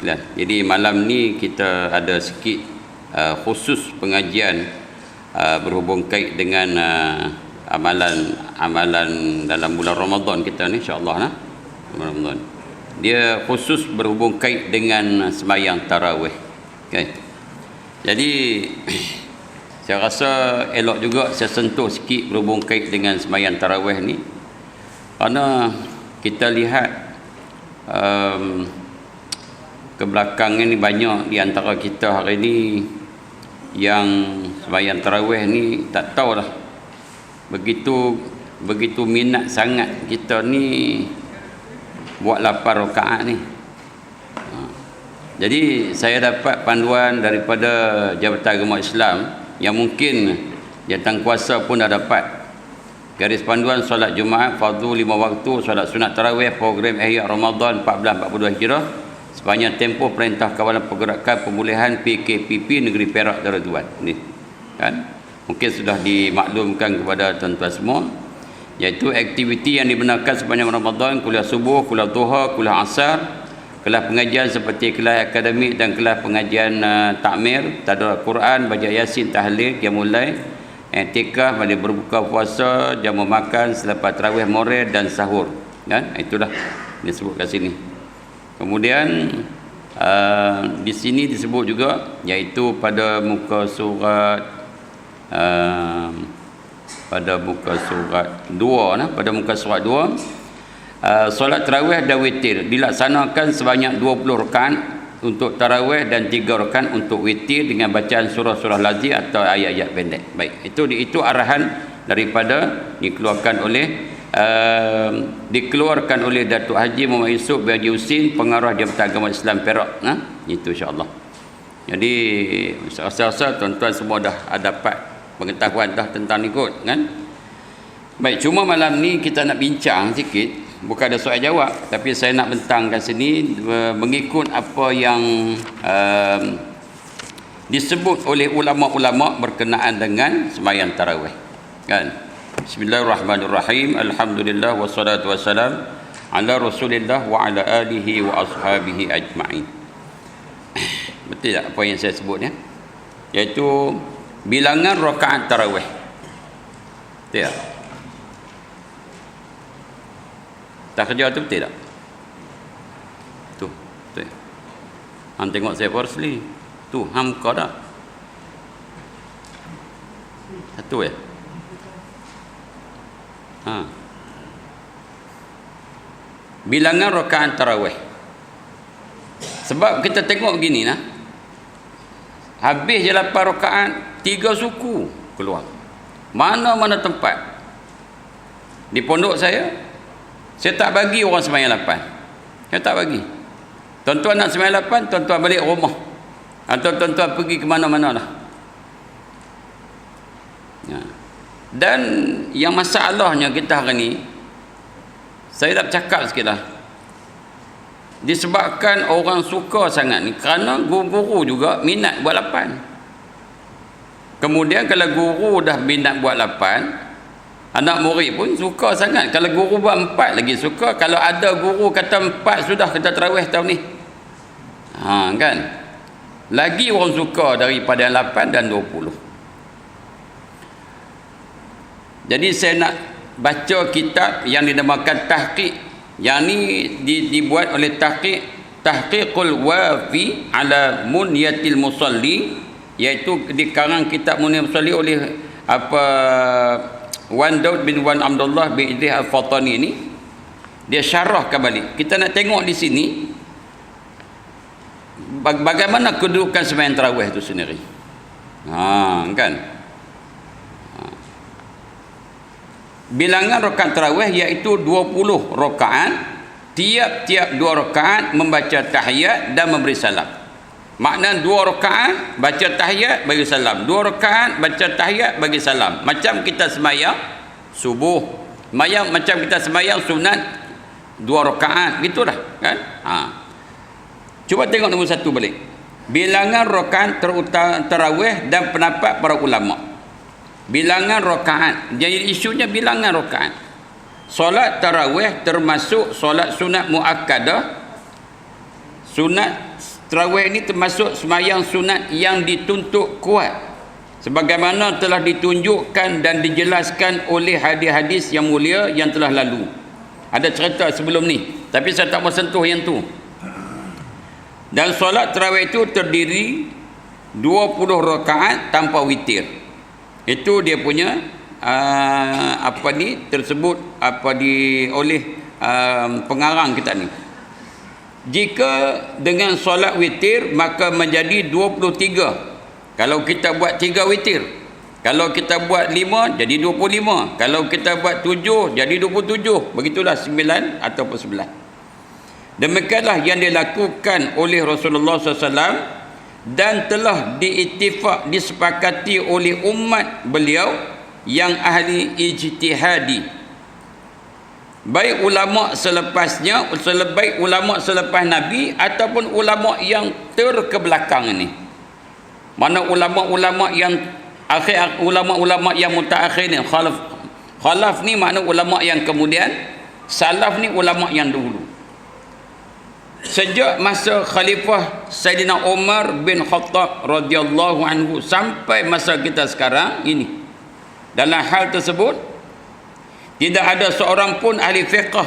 sekalian. Jadi malam ni kita ada sikit khusus pengajian berhubung kait dengan amalan dalam bulan Ramadan kita ni, insya-Allah Ramadan. Dia khusus berhubung kait dengan sembahyang tarawih. Okey. Jadi saya rasa elok juga saya sentuh sikit berhubung kait dengan sembahyang tarawih ni. Kerana kita lihat ke belakang ni banyak di antara kita hari ni yang sembahyang tarawih ni tak tahulah begitu minat sangat kita ni buat 8 rakaat ni. Jadi saya dapat panduan daripada Jabatan Agama Islam yang mungkin Jabatan Kuasa pun dah dapat garis panduan solat Jumaat fardu 5 waktu, solat sunat tarawih, program Ihya Ramadan 1442 Hijrah sepanjang tempoh Perintah Kawalan Pergerakan Pemulihan PKPP Negeri Perak Darul ni kan, mungkin sudah dimaklumkan kepada tuan-tuan semua, iaitu aktiviti yang dibenarkan sepanjang Ramadan: kuliah subuh, kuliah duha, kuliah asar, kelas pengajian seperti kelas akademik dan kelas pengajian takmir, tadabbur Quran, baca Yasin, tahlil, qiyamul lail, i'tikaf, balik berbuka puasa, jamu makan selepas tarawih, moral dan sahur kan. Itulah disebut kat sini. Kemudian di sini disebut juga, iaitu pada muka surat 2 pada muka surat 2, solat tarawih dan witir dilaksanakan sebanyak 20 rakaat untuk tarawih dan 3 rakaat untuk witir dengan bacaan surah-surah lazim atau ayat-ayat pendek. Baik, itu arahan daripada dikeluarkan oleh Datuk Haji Muhammad Yusof bin Haji Husin, pengarah Jabatan Agama Islam Perak. Itu insya-Allah. Jadi saya rasa tuan-tuan semua dah dapat pengetahuan dah tentang ni kot kan. Baik, cuma malam ni kita nak bincang sikit, bukan ada soal jawab, tapi saya nak bentangkan sini mengikut apa yang disebut oleh ulama-ulama berkenaan dengan sembahyang tarawih kan. Bismillahirrahmanirrahim. Alhamdulillah wassalatu wassalam ala Rasulillah wa ala alihi wa ashabihi ajma'in. Betul tak apa yang saya sebut ya? Iaitu bilangan rakaat tarawih. Betul tak? Tak kerja tu betul tak? Tu, betul. Hang tengok saya Forsli. Tu, hang muka dah. Satu ya? Bilangan rakaat tarawih. Sebab kita tengok begini nah. Habis je 8 rakaat, 3 suku keluar. Mana-mana tempat. Di pondok saya tak bagi orang sembahyang 8. Saya tak bagi. Tuan-tuan nak sembahyang 8, tuan-tuan balik rumah. Atau tuan-tuan pergi ke mana-mana lah. Ya. Dan yang masalahnya kita hari ni, saya nak cakap sikit lah. Disebabkan orang suka sangat ni, kerana guru-guru juga minat buat 8. Kemudian kalau guru dah minat buat 8, anak murid pun suka sangat. Kalau guru buat 4 lagi suka. Kalau ada guru kata 4 sudah kita tarawih tahun ni, kan, lagi orang suka daripada 8 dan 20. Jadi saya nak baca kitab yang dinamakan tahqiq. Yang ni dibuat oleh Tahqiqul Wafi ala Munyatil Musalli, iaitu dikarang kitab Munyatil Musalli oleh Wan Daud bin Wan Abdullah bin Idris Al-Fatani ni. Dia syarahkan balik. Kita nak tengok di sini bagaimana kedudukan sembahyang tarawih itu sendiri. Kan? Bilangan rakaat tarawih iaitu 20 rakaat. Tiap-tiap 2 rakaat membaca tahiyat dan memberi salam. Makna 2 rakaat baca tahiyat bagi salam, 2 rakaat baca tahiyat bagi salam. Macam kita sembahyang subuh, macam kita sembahyang sunat 2 rakaat, gitulah kan. Cuba tengok nombor 1 balik. Bilangan rakaat tarawih dan pendapat para ulama. Bilangan rakaat. Jadi isunya bilangan rakaat. Solat tarawih termasuk solat sunat muakkadah, sunat tarawih ini termasuk sembahyang sunat yang dituntut kuat, sebagaimana telah ditunjukkan dan dijelaskan oleh hadis-hadis yang mulia yang telah lalu. Ada cerita sebelum ni, tapi saya tak mau sentuh yang tu. Dan solat tarawih itu terdiri 20 rakaat tanpa witir. Itu dia punya tersebut oleh pengarang kita ni. Jika dengan solat witir maka menjadi 23. Kalau kita buat 3 witir, kalau kita buat 5 jadi 25, kalau kita buat 7 jadi 27, begitulah 9 ataupun 11. Demikianlah yang dilakukan oleh Rasulullah SAW dan telah diittifaq disepakati oleh umat beliau yang ahli ijtihadi, baik ulama selepasnya, baik ulama selepas Nabi ataupun ulama yang terkebelakang ini. Mana ulama-ulama yang akhir, ulama-ulama yang mutaakhir ni, khalaf ni makna ulama yang kemudian, salaf ni ulama yang dahulu. Sejak masa Khalifah Sayyidina Umar bin Khattab radhiyallahu anhu sampai masa kita sekarang ini, dalam hal tersebut tidak ada seorang pun ahli fiqh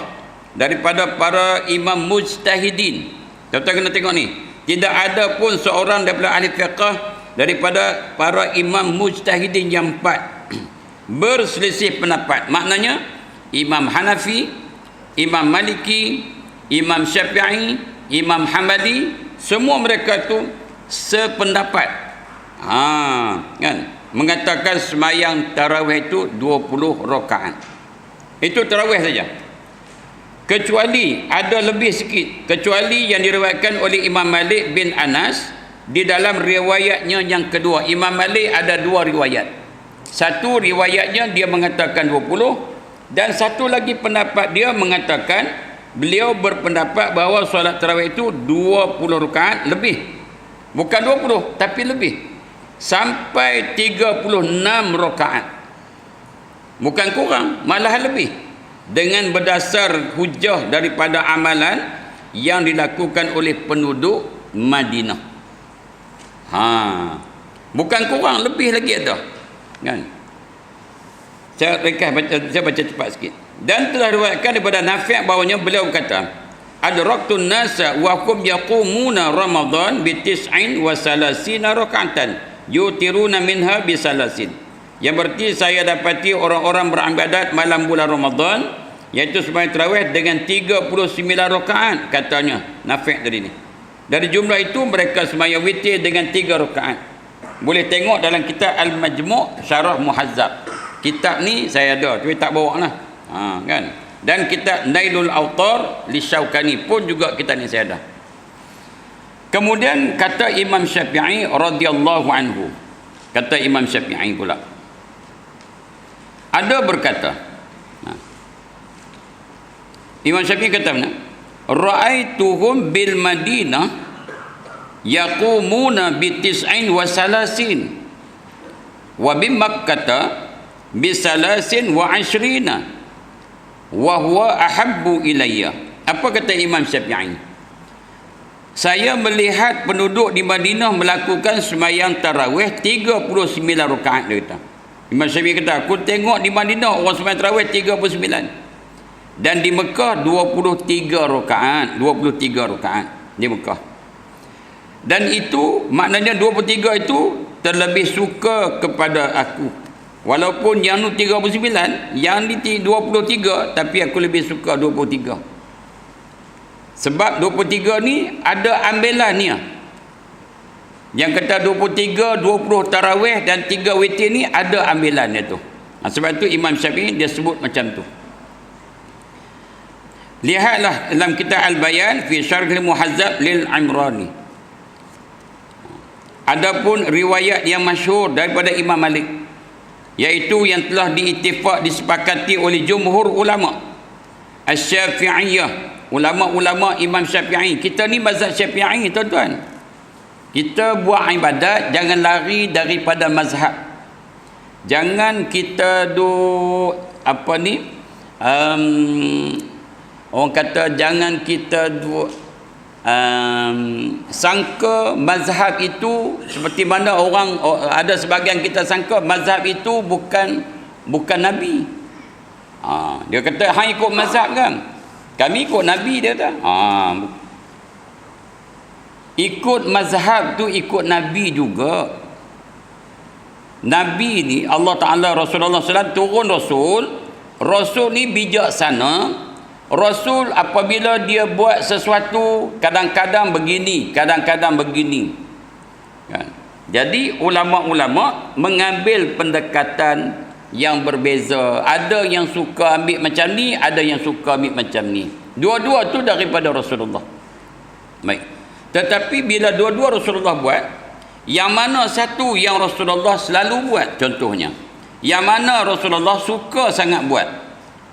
daripada para imam mujtahidin. Tuan-tuan kena tengok ni, tidak ada pun seorang daripada ahli fiqh daripada para imam mujtahidin yang 4 berselisih pendapat. Maknanya Imam Hanafi, Imam Maliki, Imam Syafi'i, Imam Hambali, semua mereka tu sependapat. Kan? Mengatakan sembahyang tarawih itu 20 rakaat. Itu tarawih saja. Kecuali ada lebih sikit, kecuali yang diriwayatkan oleh Imam Malik bin Anas di dalam riwayatnya yang kedua. Imam Malik ada 2 riwayat. Satu riwayatnya dia mengatakan 20, dan satu lagi pendapat dia mengatakan beliau berpendapat bahawa solat tarawih itu 20 rakaat lebih. Bukan 20 tapi lebih. Sampai 36 rakaat. Bukan kurang, malah lebih. Dengan berdasar hujah daripada amalan yang dilakukan oleh penduduk Madinah. Bukan kurang, lebih lagi ada. Kan? Saya baca cepat sikit. Dan telah diriwayatkan daripada Nafi' bahawanya beliau berkata, adraktun nasa wa hum yaqumuna Ramadan bi 39 rak'atan yutiruna minha bi salasin. Yang berarti saya dapati orang-orang beribadat malam bulan Ramadan, iaitu sembahyang tarawih dengan 39 rakaat, katanya Nafi' tadi ni. Dari jumlah itu mereka sembahyang witir dengan 3 rakaat. Boleh tengok dalam kitab Al-Majmu' Syarah Muhazzab. Kitab ni saya ada, tapi tak bawa lah. Kan? Dan kitab Nailul Awtar li Syaukani pun juga kitab ni saya ada. Kemudian kata Imam Syafi'i radhiyallahu anhu, kata Imam Syafi'i pula, ada berkata, Imam Syafi'i kata mana? Ra'aituhum bil Madinah yaqumuna bi 39 wa bi Makkah bi 23 wa huwa ahabbu ilayya. Apa kata Imam Syafi'i? Saya melihat penduduk di Madinah melakukan sembahyang tarawih 39 rakaat, dia kata. Imam Syafi'i kata, aku tengok di Madinah orang sembahyang tarawih 39, dan di Mekah 23 rakaat, 23 rakaat di Mekah. Dan itu maknanya 23 itu terlebih suka kepada aku. Walaupun yang ni 39, yang ni 23, tapi aku lebih suka 23. Sebab 23 ni ada ambilan ni. Yang kata 23, 20 tarawih dan 3 witir ni ada ambilan dia tu. Sebab tu Imam Syafi'i dia sebut macam tu. Lihatlah dalam kitab Al-Bayan fi Syarhil Muhazzab lil Imrani. Adapun riwayat yang masyhur daripada Imam Malik, iaitu yang telah diittifaq disepakati oleh jumhur ulama Asy-Syafi'iyah, ulama-ulama Imam Syafi'i. Kita ni mazhab Syafi'i, tuan-tuan. Kita buat ibadat jangan lari daripada mazhab. Jangan kita orang kata jangan kita sangka mazhab itu seperti mana orang ada sebahagian kita sangka mazhab itu bukan Nabi. Dia kata hang ikut mazhab kan, kami ikut Nabi, dia kata. Ikut mazhab tu ikut Nabi juga. Nabi ni Allah Ta'ala, Rasulullah SAW turun Rasul ni bijaksana. Rasul apabila dia buat sesuatu kadang-kadang begini, kadang-kadang begini kan? Jadi ulama-ulama mengambil pendekatan yang berbeza. Ada yang suka ambil macam ni, ada yang suka ambil macam ni. Dua-dua tu daripada Rasulullah. Baik. Tetapi bila dua-dua Rasulullah buat, yang mana satu yang Rasulullah selalu buat, contohnya yang mana Rasulullah suka sangat buat,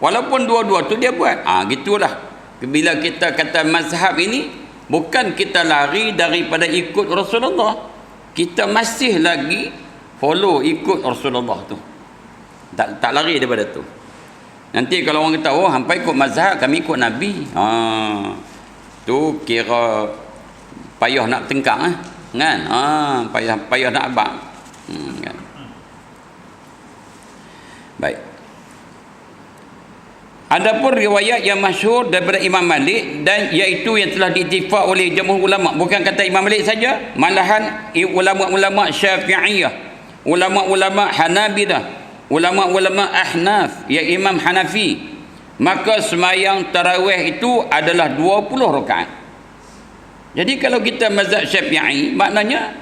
walaupun dua-dua tu dia buat, gitulah. Bila kita kata mazhab ini, bukan kita lari daripada ikut Rasulullah, kita masih lagi follow ikut Rasulullah tu, tak lari daripada tu. Nanti kalau orang kata hampa ikut mazhab, kami ikut Nabi, tu kira payah nak tengkang kan, payah nak abang kan. Baik. Adapun riwayat yang masyhur daripada Imam Malik, dan iaitu yang telah diiktifak oleh jumhur ulama, bukan kata Imam Malik saja, malahan ulama-ulama Syafi'iyah, ulama-ulama Hanabilah, ulama-ulama Ahnaf, ya Imam Hanafi, maka semayang tarawih itu adalah 20 rakaat. Jadi kalau kita mazhab Syafi'i, maknanya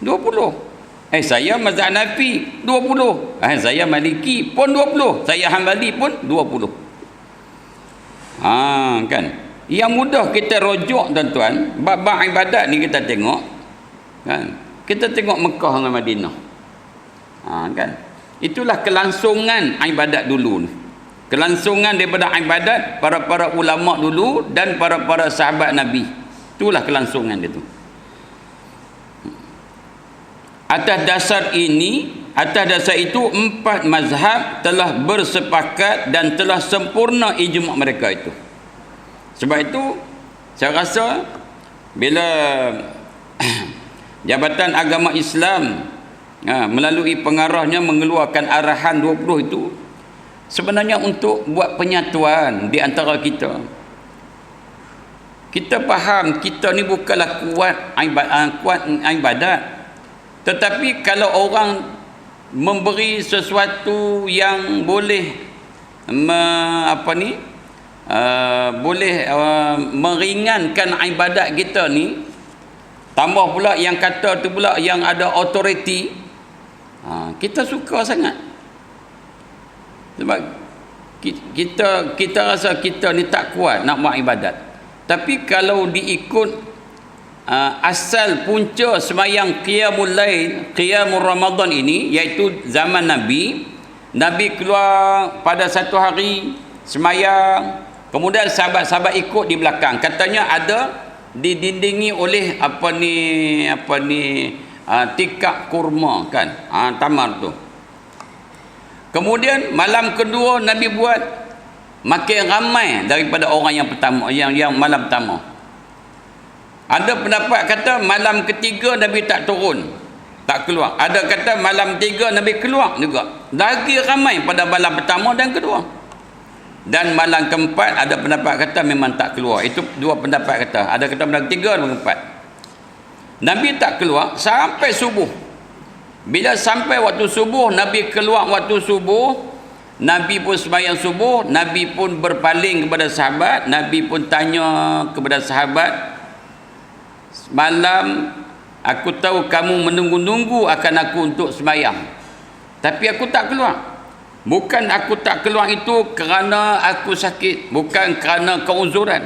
20. Saya mazhab Hanafi 20. Saya Maliki pun 20. Saya Hambali pun 20. Kan. Yang mudah kita rujuk tuan-tuan, bab-bab ibadat ni kita tengok kan. Kita tengok Mekah dengan Madinah. Kan. Itulah kelangsungan ibadat dulu ni. Kelangsungan daripada ibadat para ulama dulu dan para sahabat Nabi. Itulah kelangsungan dia tu. Atas dasar itu 4 mazhab telah bersepakat dan telah sempurna ijma' mereka itu. Sebab itu saya rasa bila Jabatan Agama Islam melalui pengarahnya mengeluarkan arahan 20 itu, sebenarnya untuk buat penyatuan di antara kita. Kita faham kita ni bukanlah kuat ibadat. Tetapi kalau orang memberi sesuatu yang boleh meringankan ibadat kita ni, tambah pula yang kata tu pula yang ada authority, kita suka sangat. Sebab kita rasa kita ni tak kuat nak buat ibadat. Tapi kalau diikut asal punca semayang qiyamul lail, qiyamul Ramadan ini, iaitu zaman Nabi keluar pada satu hari semayang, kemudian sahabat-sahabat ikut di belakang. Katanya ada didindingi oleh tikak kurma kan, tamar tu. Kemudian malam kedua Nabi buat makin ramai daripada orang yang pertama, yang malam pertama. Ada pendapat kata malam ketiga Nabi tak turun, tak keluar. Ada kata malam ketiga Nabi keluar juga, lagi ramai pada malam pertama dan kedua. Dan malam keempat ada pendapat kata memang tak keluar. Itu dua pendapat kata. Ada kata malam ketiga dan keempat Nabi tak keluar sampai subuh. Bila sampai waktu subuh, Nabi keluar waktu subuh, Nabi pun sembahyang subuh, Nabi pun berpaling kepada sahabat, Nabi pun tanya kepada sahabat, malam aku tahu kamu menunggu-nunggu akan aku untuk sembahyang, tapi aku tak keluar. Bukan aku tak keluar itu kerana aku sakit, bukan kerana keuzuran,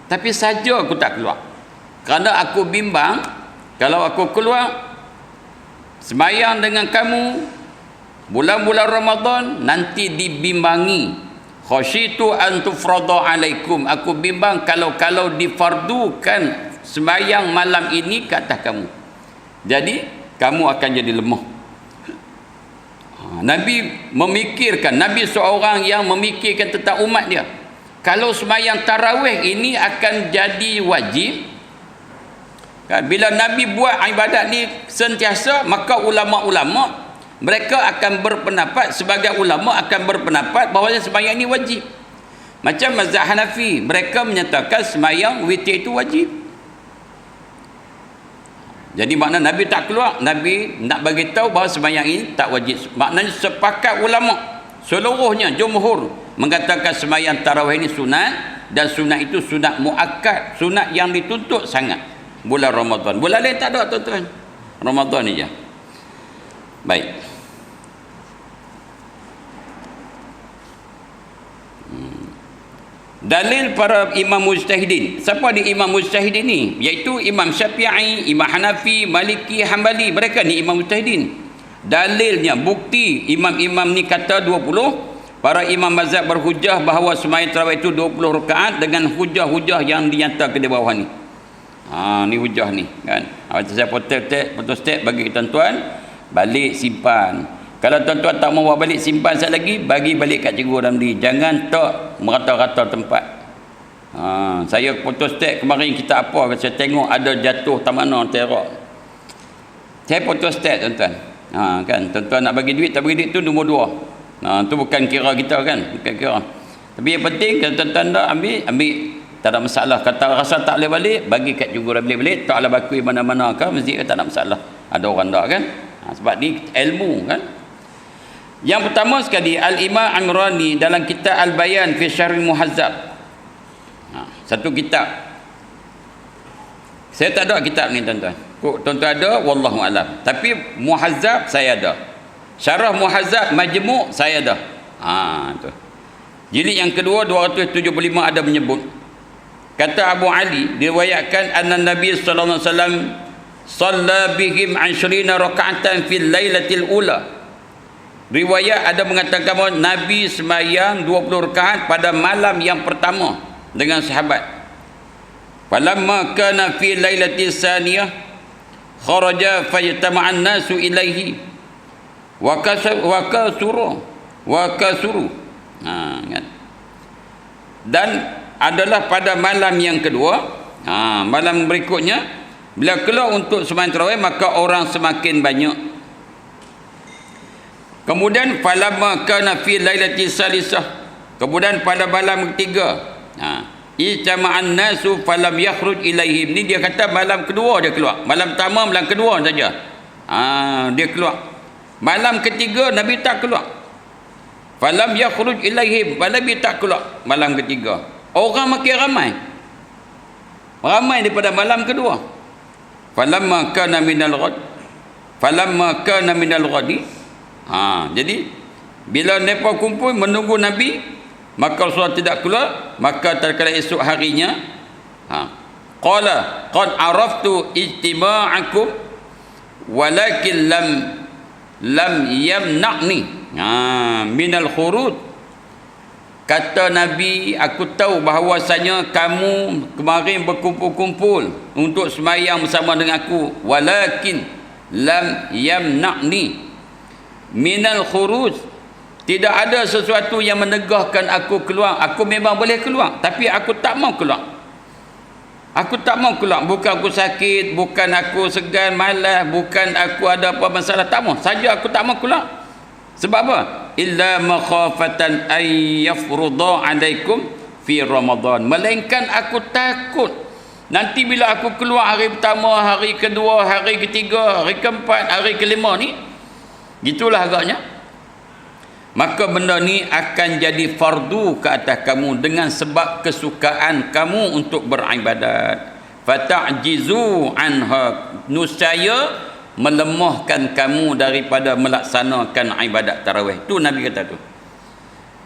tapi saja aku tak keluar kerana aku bimbang kalau aku keluar sembahyang dengan kamu bulan-bulan Ramadan nanti dibimbangi, khasyitu an tufrada alaikum, aku bimbang kalau difardukan sembahyang malam ini ke atas kamu, jadi kamu akan jadi lemah. Nabi memikirkan, Nabi seorang yang memikirkan tentang umat dia. Kalau sembahyang tarawih ini akan jadi wajib, Kan? Bila Nabi buat ibadat ni sentiasa, maka ulama-ulama mereka akan berpendapat, sebagai ulama akan berpendapat bahawa sembahyang ni wajib. Macam mazhab Hanafi, mereka menyatakan sembahyang witir itu wajib. Jadi makna Nabi tak keluar, Nabi nak bagi tahu bahawa sembahyang ini tak wajib. Maknanya sepakat ulama seluruhnya, jumhur mengatakan sembahyang tarawih ini sunat, dan sunat itu sunat muakkad, sunat yang dituntut sangat bulan Ramadan. Bulan lain tak ada, tuan-tuan. Ramadan ni je. Baik. Dalil para imam mujtahidin. Siapa ni imam mujtahidin ni? Iaitu Imam Syafi'i, Imam Hanafi, Maliki, Hambali. Mereka ni imam mujtahidin. Dalilnya, bukti imam-imam ni kata 20. Para imam mazhab berhujah bahawa sembahyang tarawih itu 20 rakaat dengan hujah-hujah yang dinyatakan di bawah ni. Ni hujah ni kan. Saya potong step bagi tuan-tuan, balik simpan. Kalau tuan-tuan tak mau bawa balik, simpan sekali lagi, bagi balik kat cikgu Ramli. Jangan tak merata-rata tempat. Saya potong step kemarin, kita apa, saya tengok ada jatuh tak mana terok. Saya potong step, tuan-tuan. Kan, tuan-tuan nak bagi duit, tak bagi duit tu nombor 2. Tu bukan kira kita kan, bukan kira. Tapi yang penting kalau tuan-tuan dah ambil, tak ada masalah. Kata rasa tak boleh balik, bagi kat cikgu Ramli balik. Taklah bakui mana-mana ke masjid, tak ada masalah. Ada orang dah kan. Sebab ni ilmu kan. Yang pertama sekali, Al-Imam Amrani dalam kitab Al-Bayan fi Syarhil Muhazzab. Satu kitab. Saya tak ada kitab ni, tuan-tuan. Tuan-tuan ada, wallahu alam. Tapi Muhazzab saya ada. Syarah Muhazzab Majmu' saya ada. Tu. Jilid yang kedua 275 ada menyebut. Kata Abu Ali, diriwayatkan anna Nabi sallallahu alaihi wasallam shalla bihim 20 raka'atan fil lailatil ula. Riwayat ada mengatakan bahawa Nabi sembahyang 20 rakaat pada malam yang pertama dengan sahabat. Falamma kana fi lailatis saniyah kharaja faytama'an nasu ilaihi wa kasuru. Kan. Dan adalah pada malam yang kedua, malam berikutnya, bila keluar untuk sembahyang tarawih, maka orang semakin banyak. Kemudian falamma kana fi lailati salisah, kemudian pada malam ketiga, ijtama'an nasu falam yakhruj ilaihim. Ni dia kata malam kedua dia keluar. Malam pertama, malam kedua saja. Dia keluar. Malam ketiga Nabi tak keluar. Falam yakhruj ilaihim, Nabi tak keluar malam ketiga. Orang makin ramai. Ramai daripada malam kedua. Falamma kana minal ghadi. Jadi bila mereka kumpul menunggu Nabi, maka Rasulullah tidak keluar. Maka terkala esok harinya, qala qad araftu ijtima'akum walakin lam yamna'ni minal khurud. Kata Nabi, aku tahu bahawasanya kamu kemarin berkumpul-kumpul untuk sembahyang bersama dengan aku, walakin lam yamna'ni minal khuruj. Tidak ada sesuatu yang menegahkan aku keluar. Aku memang boleh keluar, tapi aku tak mau keluar. Aku tak mau keluar. Bukan aku sakit, bukan aku segan, malas, bukan aku ada apa masalah, tak mau. Saja aku tak mau keluar. Sebab apa? Illa makhafatan ay yafrudha alaikum fi Ramadan. Melainkan aku takut nanti bila aku keluar hari pertama, hari kedua, hari ketiga, hari keempat, hari kelima ni, gitulah agaknya, maka benda ni akan jadi fardu ke atas kamu dengan sebab kesukaan kamu untuk beribadat. Fata'jizu anha, nuscaya melemahkan kamu daripada melaksanakan ibadat tarawih. Tu Nabi kata tu.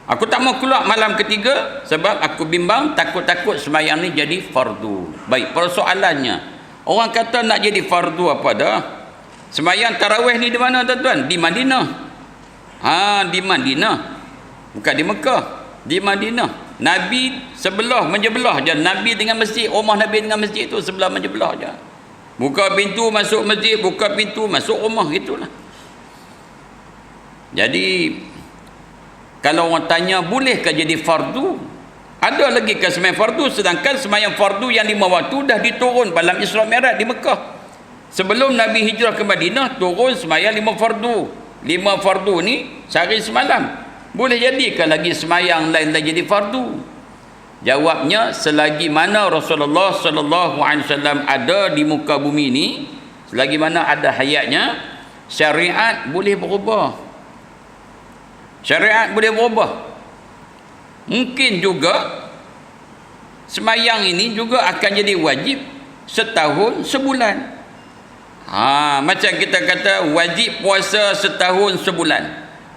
Aku tak mau keluar malam ketiga sebab aku bimbang, takut-takut sembahyang ni jadi fardu. Baik, persoalannya, orang kata nak jadi fardu apa dah? Sembahyang tarawih ni di mana, tuan-tuan? Di Madinah. Di Madinah. Bukan di Mekah, di Madinah. Nabi sebelah menjebelah je. Nabi dengan masjid, rumah Nabi dengan masjid tu sebelah menjebelah je. Buka pintu masuk masjid, buka pintu masuk rumah, gitulah. Jadi kalau orang tanya bolehkah jadi fardu? Ada lagi ke sembahyang fardu, sedangkan sembahyang fardu yang 5 waktu dah diturun dalam Isra Mi'raj di Mekah. Sebelum Nabi hijrah ke Madinah, turun sembahyang 5 fardu. 5 fardu ni sehari semalam. Boleh jadikan lagi sembahyang lain lagi jadi fardu? Jawabnya, selagi mana Rasulullah sallallahu alaihi wasallam ada di muka bumi ni, selagi mana ada hayatnya, syariat boleh berubah. Syariat boleh berubah. Mungkin juga sembahyang ini juga akan jadi wajib setahun sebulan. Macam kita kata wajib puasa setahun sebulan,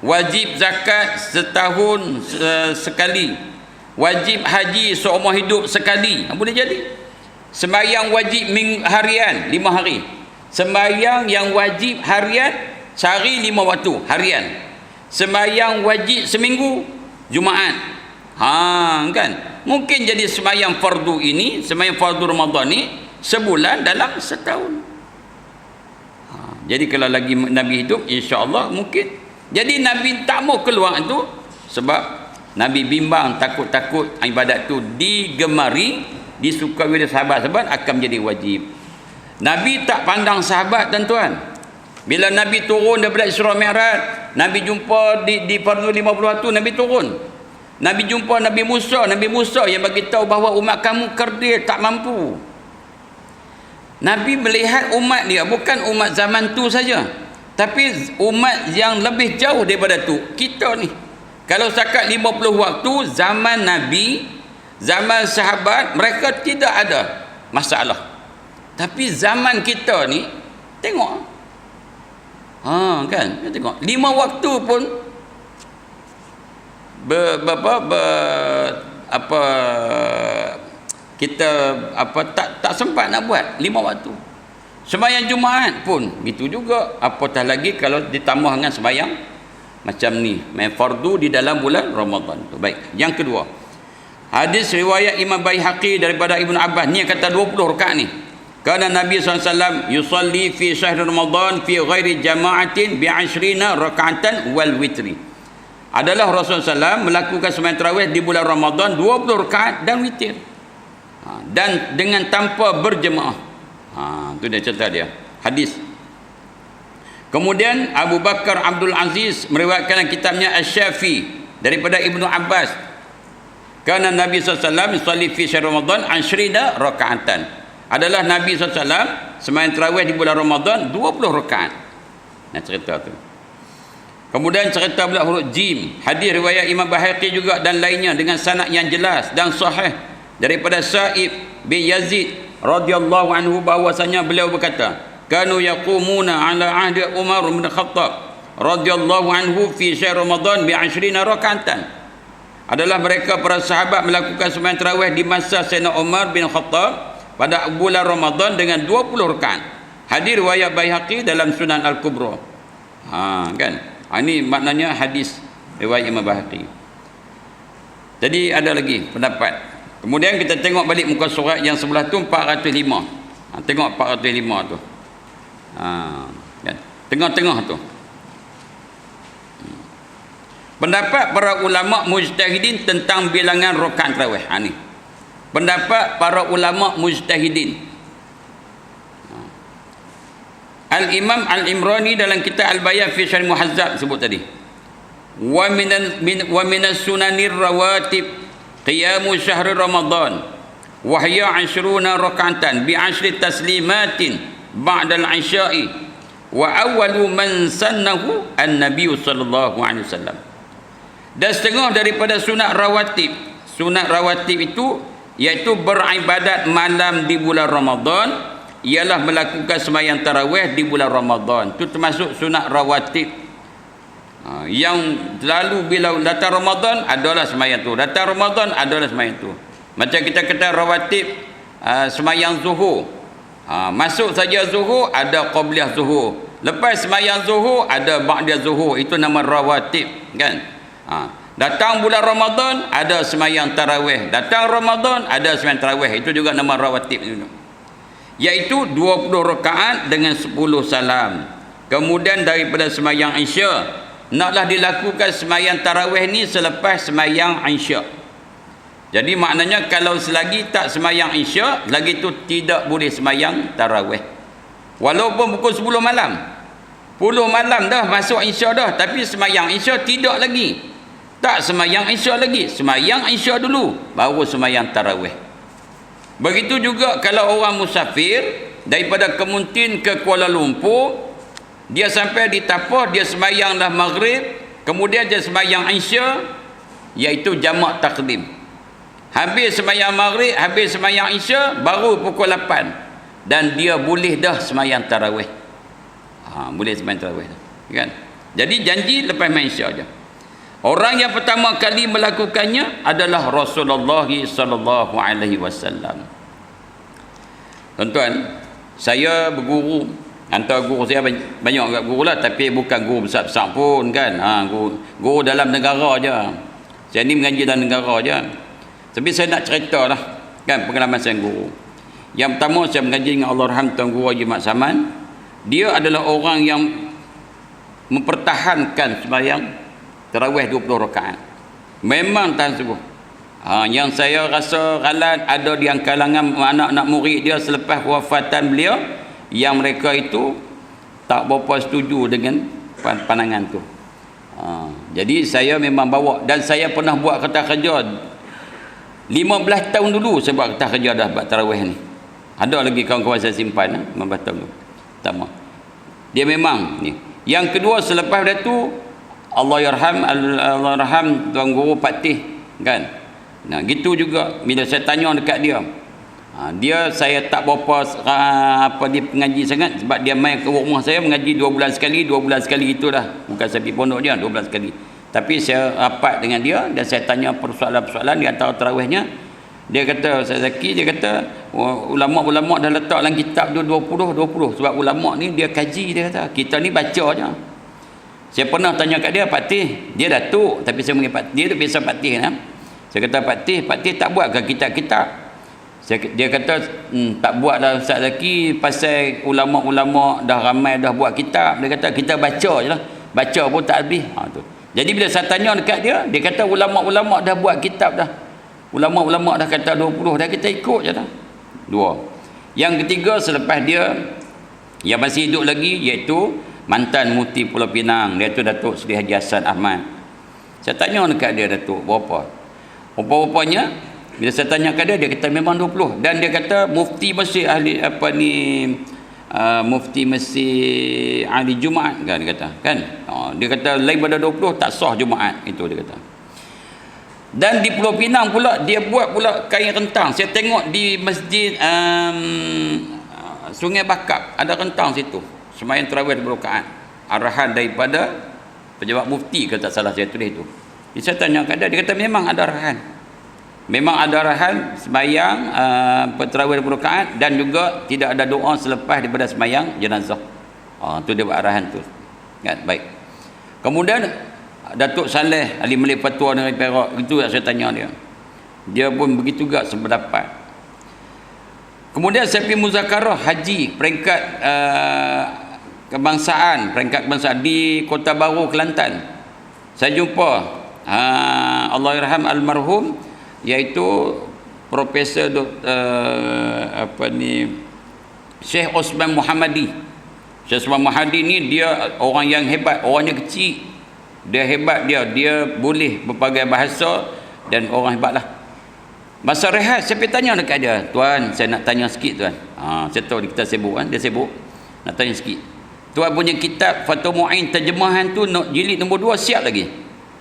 wajib zakat setahun sekali, wajib haji seumur hidup sekali. Boleh jadi. Sembahyang wajib harian 5 hari, sembahyang yang wajib harian sehari 5 waktu harian, sembahyang wajib seminggu Jumaat. Kan mungkin jadi sembahyang fardu ini, sembahyang fardu Ramadan ni sebulan dalam setahun. Jadi kalau lagi Nabi hidup, insya-Allah mungkin. Jadi Nabi tak mau keluar itu sebab Nabi bimbang, takut-takut ibadat tu digemari, disukai oleh sahabat-sahabat, akan menjadi wajib. Nabi tak pandang sahabat, tuan-tuan. Bila Nabi turun daripada Isra Mi'raj, Nabi jumpa di fardu 50 waktu, Nabi turun. Nabi jumpa Nabi Musa yang bagi tahu bahawa umat kamu kerdil, tak mampu. Nabi melihat umat dia, bukan umat zaman tu saja, tapi umat yang lebih jauh daripada tu, kita ni. Kalau setakat 50 waktu, zaman Nabi, zaman sahabat, mereka tidak ada masalah. Tapi zaman kita ni, tengok. Kan? Tengok. 5 waktu pun kita tak sempat nak buat 5 waktu. Sembahyang Jumaat pun begitu juga, apatah lagi kalau ditambah dengan sembahyang macam ni, fardu di dalam bulan Ramadan tu. Baik, yang kedua, hadis riwayat Imam Baihaqi daripada Ibnu Abbas ni, yang kata 20 rakaat ni. Karena Nabi SAW yusalli fi syahr Ramadan fi ghairi jama'atin bi 20 raka'atan wal witri. Adalah Rasulullah SAW melakukan sembahyang tarawih di bulan Ramadan 20 rakaat dan witir. Dan dengan tanpa berjemaah. Itu dia cerita dia, hadis. Kemudian Abu Bakar Abdul Aziz meriwayatkan kitabnya Asy-Syafi daripada Ibnu Abbas, karena Nabi SAW yusalli fi syahr Ramadan 20 rakaatan. Adalah Nabi SAW sembahyang tarawih di bulan Ramadan 20 rakaat. Nah, cerita tu. Kemudian cerita pula huruf jim, hadis riwayat Imam Baihaqi juga dan lainnya dengan sanad yang jelas dan sahih daripada Sa'ib bin Yazid radhiyallahu anhu, bahwasanya beliau berkata, kanu yaqumuna ala ahdi Umar bin Khattab radhiyallahu anhu fi syahr Ramadan bi 20 rakaatan. Adalah mereka para sahabat melakukan sembahyang tarawih di masa Sayyidina Umar bin Khattab pada bulan Ramadan dengan 20 rakaat. Hadis riwayat Baihaqi dalam Sunan Al-Kubra. Kan? Ini maknanya hadis riwayat Imam Baihaqi. Jadi ada lagi pendapat. Kemudian kita tengok balik muka surat yang sebelah tu 405. Tengok 405 tu. Kan? Tengah-tengah tu. Pendapat para ulama mujtahidin tentang bilangan rakaat tarawih. Ni. Pendapat para ulama mujtahidin. Al-Imam Al-Imrani dalam kitab Al-Bayan fi Syarh Muhazzab sebut tadi. Wa minas sunanir rawatib qiyamu syahr Ramadan wa hiya 20 rak'atan bi 10 taslimatin ba'da al-'isya'i wa awwalu man sannahu an-nabiy sallallahu alaihi wasallam. Dan setengah daripada sunat rawatib. Sunat rawatib itu iaitu beribadat malam di bulan Ramadan, ialah melakukan sembahyang tarawih di bulan Ramadan. Itu termasuk sunat rawatib. Yang lalu bila datang Ramadan adalah sembahyang tu, datang Ramadan adalah sembahyang tu. Macam kita kata rawatib sembahyang zuhur. Masuk saja zuhur ada qabliyah zuhur, lepas sembahyang zuhur ada ba'diyah zuhur. Itu nama rawatib, kan? Datang bulan Ramadan ada sembahyang tarawih, datang Ramadan ada sembahyang tarawih. Itu juga nama rawatib itu, iaitu 20 rakaat dengan 10 salam. Kemudian daripada sembahyang Isya, naklah dilakukan sembahyang tarawih ni selepas sembahyang Isya. Jadi maknanya kalau selagi tak semayang Isyak, lagi tu tidak boleh semayang tarawih. Walaupun pukul 10 malam. 10 malam dah masuk Isyak dah, tapi semayang Isyak tidak lagi. Tak semayang Isyak lagi. Semayang Isyak dulu, baru semayang tarawih. Begitu juga kalau orang musafir daripada Kemuntin ke Kuala Lumpur, dia sampai di Tapah, dia semayanglah maghrib, kemudian dia semayang Isyak, iaitu jamak takdim. Habis semayang maghrib, habis semayang Isyak, baru pukul 8, dan dia boleh dah semayang tarawih. Boleh semayang tarawih kan? Jadi janji lepas main Isyak je. Orang yang pertama kali melakukannya adalah Rasulullah sallallahu alaihi wasallam. Tuan-tuan, saya berguru, antara guru saya banyak agak guru lah, tapi bukan guru besar-besar pun kan. Guru dalam negara je. Saya ni mengaji dalam negara je. Tapi saya nak cerita lah kan pengalaman saya guru. Yang pertama, saya mengaji dengan Allahyarham Tuan Guru Haji Mat Saman. Dia adalah orang yang mempertahankan sembahyang tarawih 20 rakaat. Memang tahan sungguh. Yang saya rasa ralat ada di kalangan anak-anak murid dia selepas wafatan beliau, yang mereka itu tak berapa setuju dengan pandangan tu. Jadi saya memang bawa, dan saya pernah buat kertas kerja 15 tahun dulu. Saya buat kertas kerja dah buat tarawih ni. Ada lagi kawan-kawan saya simpan 15 tahun dulu. Pertama, dia memang ni. Yang kedua, selepas itu Allahyarham Tuan Guru Patih kan. Nah, gitu juga bila saya tanya dekat dia. Dia saya tak berapa dia pengaji sangat, sebab dia main ke rumah saya mengaji 2 bulan sekali itulah. Bukan saya pergi pondok dia 2 bulan sekali. Tapi saya rapat dengan dia dan saya tanya persoalan-persoalan di antara tarawihnya. Dia kata, Ustaz Zaki, dia kata ulama-ulama dah letak dalam kitab tu 20 sebab ulama ni dia kaji, dia kata. Kita ni baca je. Saya pernah tanya kat dia, Patih, dia datuk tapi saya panggil Patih, dia tu biasa Patih kan. Saya kata, Patih tak buat ke kitab-kitab? Dia kata, tak buat lah Ustaz Zaki, pasal ulama-ulama dah ramai dah buat kitab. Dia kata, kita baca je lah, baca pun tak habis. Tu. Jadi bila saya tanya dekat dia, dia kata ulama-ulama dah buat kitab dah, ulama-ulama dah kata 20 dah, kita ikut je dah. 2. Yang ketiga, selepas dia yang masih hidup lagi, iaitu mantan Mufti Pulau Pinang, dia tu Datuk Seri Haji Hassan Ahmad. Saya tanya dekat dia, Datuk, berapa? Rupa-rupanya bila saya tanya kat dia, dia kata memang 20. Dan dia kata mufti masih ahli mufti masih ahli Jumaat kan, dia kata kan. Dia kata lain pada 20 tak sah Jumaat, itu dia kata. Dan di Pulau Pinang pula dia buat pula kain rentang. Saya tengok di masjid Sungai Bakap ada rentang situ. Sembahyang tarawih 20 rakaat. Arahan daripada pejabat mufti, kalau tak salah saya tulis itu. Jadi saya tanya kat dia, dia kata memang ada arahan. Memang ada arahan sembahyang tarawih 20 rakaat, dan juga tidak ada doa selepas daripada sembahyang jenazah. Tu dia buat arahan tu. Kan? Baik. Kemudian Datuk Saleh ahli Malik Fatwa dari Perak, itu yang saya tanya dia. Dia pun begitu juga sependapat. Kemudian saya pergi muzakarah haji peringkat kebangsaan di Kota Baru, Kelantan. Saya jumpa Allahyarham almarhum, iaitu Profesor Syekh Osman Muhammadi. Syekh Osman Muhammadi ni dia orang yang hebat, orangnya kecil. Dia hebat, dia boleh berbagai bahasa dan orang hebatlah. Masa rehat saya pergi tanya dekat dia, tuan, saya nak tanya sikit tuan. Saya tahu kita sibuk kan, dia sibuk. Nak tanya sikit. Tuan punya kitab Fathul Mu'in terjemahan tu jilid nombor 2 siap lagi?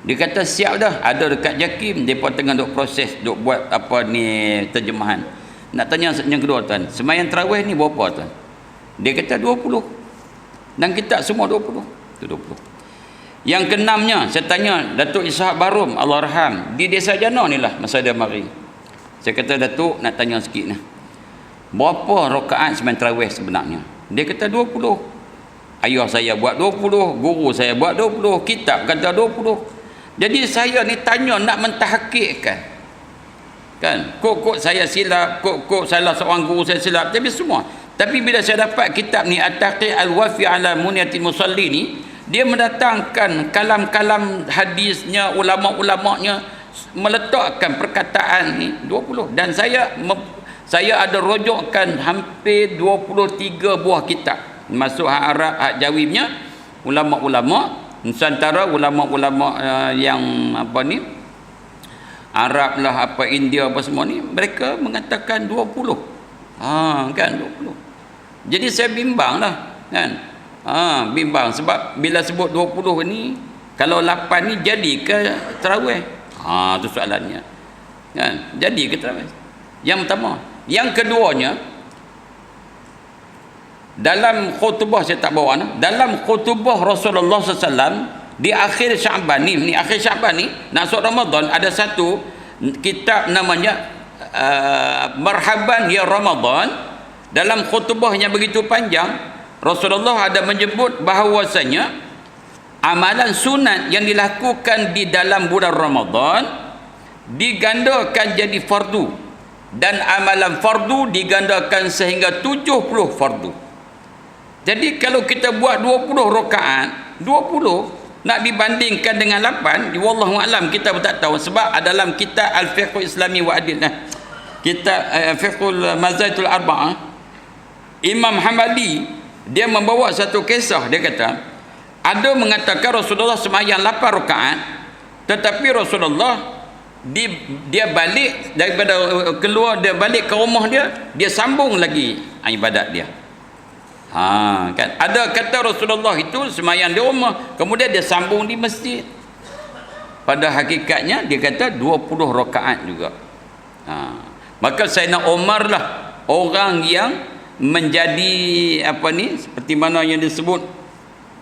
Dia kata siap dah, ada dekat JAKIM, depa tengah duk proses, duk buat terjemahan. Nak tanya yang kedua tuan, sembahyang tarawih ni berapa tuan? Dia kata 20. Dan kitab semua 20. Itu 20. Yang keenamnya, saya tanya Datuk Ishak Barum Allahyarham di Desa Jana ni lah, masa dia mari. Saya kata, Datuk nak tanya sikit ni, berapa rakaat sembahyang tarawih sebenarnya? Dia kata 20. Ayah saya buat 20, guru saya buat 20, kitab kata 20. Jadi saya ni tanya nak mentahqiqkan. Kan? Kok saya silap, kok salah seorang guru saya silap, tapi semua. Tapi bila saya dapat kitab ni At-Taqi' Al-Wafi ala Muniyatil Musalli ni, dia mendatangkan kalam-kalam hadisnya, ulama-ulamanya, meletakkan perkataan ni 20, dan saya ada rojokkan hampir 23 buah kitab, masuk hak Arab, hak Jawi punya, ulama-ulama Nusantara, ulama-ulama yang apa ni, Arab lah, apa India, apa semua ni, mereka mengatakan 20. Kan 20. Jadi saya bimbang lah kan. Bimbang sebab bila sebut 20 ni, kalau 8 ni jadi ke tarawih? Tu soalannya. Kan? Jadi ke tarawih? Yang pertama. Yang keduanya, dalam khutbah, saya tak bawa dalam khutbah Rasulullah SAW di akhir Syaban ni, akhir Syaban ni nak masuk Ramadan, ada satu kitab namanya Marhaban ya Ramadan. Dalam khutbahnya begitu panjang, Rasulullah ada menyebut bahawasanya amalan sunat yang dilakukan di dalam bulan Ramadan digandakan jadi fardu, dan amalan fardu digandakan sehingga 70 fardu. Jadi kalau kita buat 20 rakaat, 20 nak dibandingkan dengan 8, wallahu alam, kita pun tak tahu. Sebab dalam kitab Al-Fiqh Islami wa Adil, kitab Fiqhul Mazahibul Arba'ah, Imam Hambali dia membawa satu kisah. Dia kata ada mengatakan Rasulullah sembahyang 8 rakaat, tetapi Rasulullah dia balik daripada keluar, dia balik ke rumah dia sambung lagi ibadat dia. Kan ada kata Rasulullah itu sembahyang di rumah, kemudian dia sambung di masjid. Pada hakikatnya dia kata 20 rakaat juga. Maka Sayyidina Umar lah orang yang menjadi apa ni, seperti mana yang disebut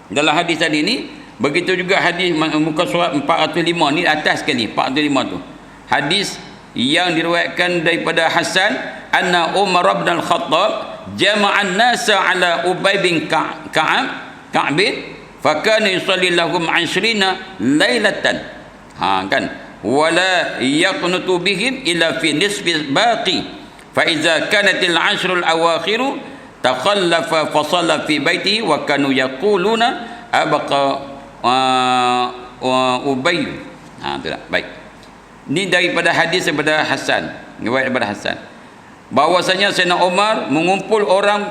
dalam hadis tadi ni. Begitu juga hadis muka surat 405 ni, atas sekali 405 tu, hadis yang diriwayatkan daripada Hasan, anna Umar bin Al-Khattab jama'an nasa ala Ubay bin Ka'ab fa kana yusalli lahum 20 lailatan, kan, wala yaqnutu bihim illa fi nisfi baqi, fa idza kanatil 10 al-awakhiru takhallafa fa shalla fi baitihi wa kanu yaquluna abqa Ubay. Itulah. Baik. Ini daripada hadis daripada Hasan, riwayat daripada Hasan, bahwasanya Sayyidina Umar mengumpul orang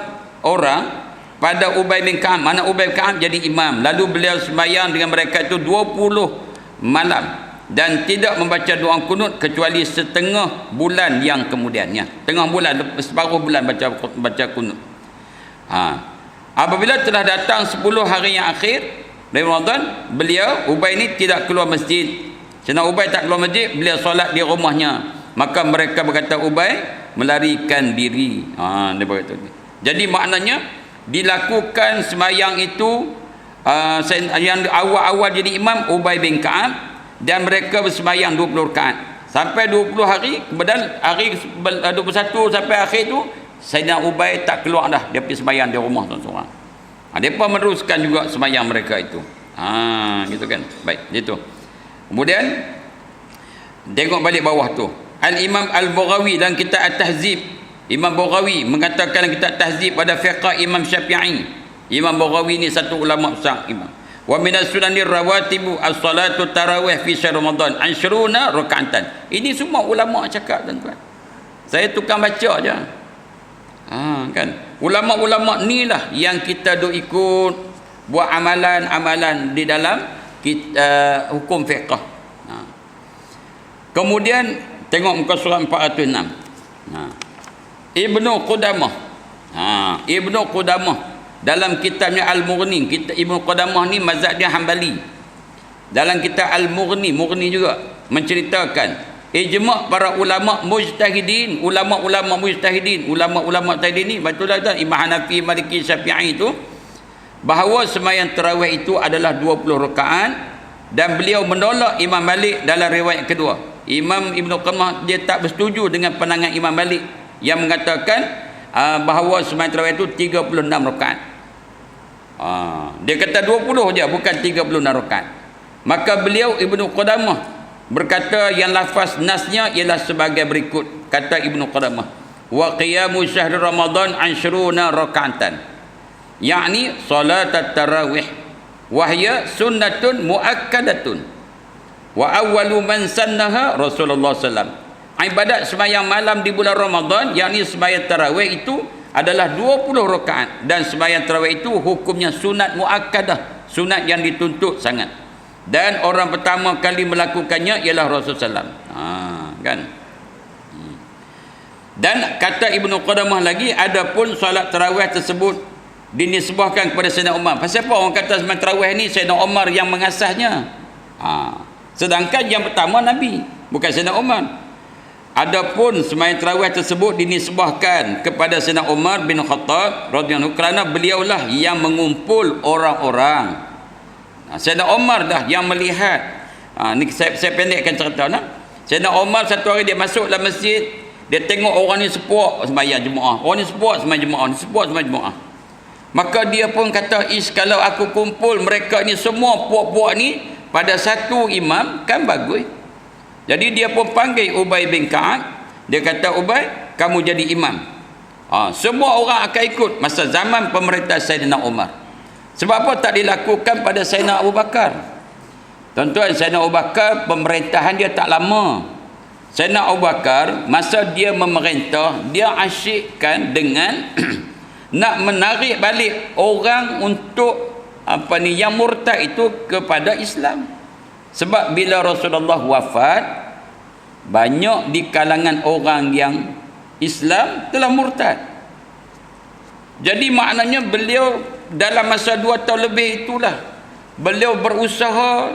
pada Ubay bin Ka'ab. Mana Ubay bin Ka'ab jadi imam, lalu beliau sembahyang dengan mereka itu 20 malam dan tidak membaca doa kunut kecuali setengah bulan yang kemudiannya. Tengah bulan, separuh bulan baca kunut. Apabila telah datang 10 hari yang akhir dari Ramadan, beliau Ubay ni tidak keluar masjid. Sayyidina Ubay tak keluar masjid, beliau solat di rumahnya. Maka mereka berkata Ubay melarikan diri. Dia berkata. Jadi maknanya dilakukan sembahyang itu yang awal-awal jadi imam Ubay bin Ka'ab, dan mereka bersembahyang 20 rakaat sampai 20 hari. Kemudian hari 21 sampai akhir tu Sayyidina Ubay tak keluar dah, dia pergi sembahyang di rumah seorang-seorang. Mereka meneruskan juga sembahyang mereka itu. Gitu kan. Baik, gitu. Kemudian tengok balik bawah tu. Al-Imam Al-Baghawi dalam kitab At-Tahzib, Imam Baghawi mengatakan dalam kitab Tahzib pada fiqh Imam Syafi'i. Imam Baghawi ni satu ulama besar imam. Wa minas sunanir rawatibu as-salatu tarawih fi syahr Ramadan 20 rakaatan. Ini semua ulama cakap, tuan-tuan. Saya tukang baca je. Kan, ulama-ulama ni lah yang kita duk ikut buat amalan-amalan di dalam hukum fiqh. Kemudian tengok muka surat 406. Ibnu Qudamah. Ibnu Qudamah dalam kitabnya Al-Mughni, kitab Ibnu Qudamah ni mazhab dia Hambali. Dalam kitab Al-Mughni, Mughni juga menceritakan ijma' para ulama mujtahidin, ulama-ulama mujtahidin ni, betul tak Imam Hanafi, Maliki, Syafi'i itu, bahawa sembahyang tarawih itu adalah 20 rakaat, dan beliau menolak Imam Malik dalam riwayat kedua. Imam Ibnu Qudamah dia tak bersetuju dengan pandangan Imam Malik yang mengatakan bahawa sembahyang tarawih itu 36 rakaat. Dia kata 20 je, bukan 36 rakaat. Maka beliau Ibnu Qudamah berkata yang lafaz nasnya ialah sebagai berikut. Kata Ibnu Qudamah, wa qiyamu syahr Ramadan 20 rakaatan, yakni salat tarawih wa hiya sunnatun muakkadatun Wa awwalu man sannaha Rasulullah sallam. Ibadat sembahyang malam di bulan Ramadan, yakni sembahyang tarawih itu adalah 20 rakaat, dan sembahyang tarawih itu hukumnya sunat muakkadah, sunat yang dituntut sangat. Dan orang pertama kali melakukannya ialah Rasulullah sallam. Kan? Dan kata Ibnu Qudamah lagi, adapun solat tarawih tersebut dinisbahkan kepada Sayyidina Umar. Pasal apa orang kata sembahyang tarawih ni Sayyidina Umar yang mengasasnya? Sedangkan yang pertama Nabi, bukan Sayyidina Umar. Adapun sembahyang tarawih tersebut dinisbahkan kepada Sayyidina Umar bin Khattab radhiyallahu anhu kerana beliaulah yang mengumpul orang-orang. Sayyidina Umar dah yang melihat. Ni saya pendekkan cerita nah. Sayyidina Umar satu hari dia masuk dalam masjid, dia tengok orang ni sepuak sembahyang jemaah, orang ni sepuak sembahyang jemaah, ni sepuak sembahyang jemaah. Maka dia pun kata, kalau aku kumpul mereka ni semua puak-puak ni pada satu imam kan bagus. Jadi dia pun panggil Ubay bin Ka'ab. Dia kata, Ubay, kamu jadi imam. Semua orang akan ikut masa zaman pemerintah Sayyidina Umar. Sebab apa tak dilakukan pada Sayyidina Abu Bakar? Tuan-tuan, Sayyidina Abu Bakar pemerintahan dia tak lama. Sayyidina Abu Bakar masa dia memerintah, dia asyikkan dengan nak menarik balik orang untuk yang murtad itu kepada Islam. Sebab bila Rasulullah wafat, banyak di kalangan orang yang Islam telah murtad. Jadi maknanya beliau dalam masa 2 tahun lebih itulah beliau berusaha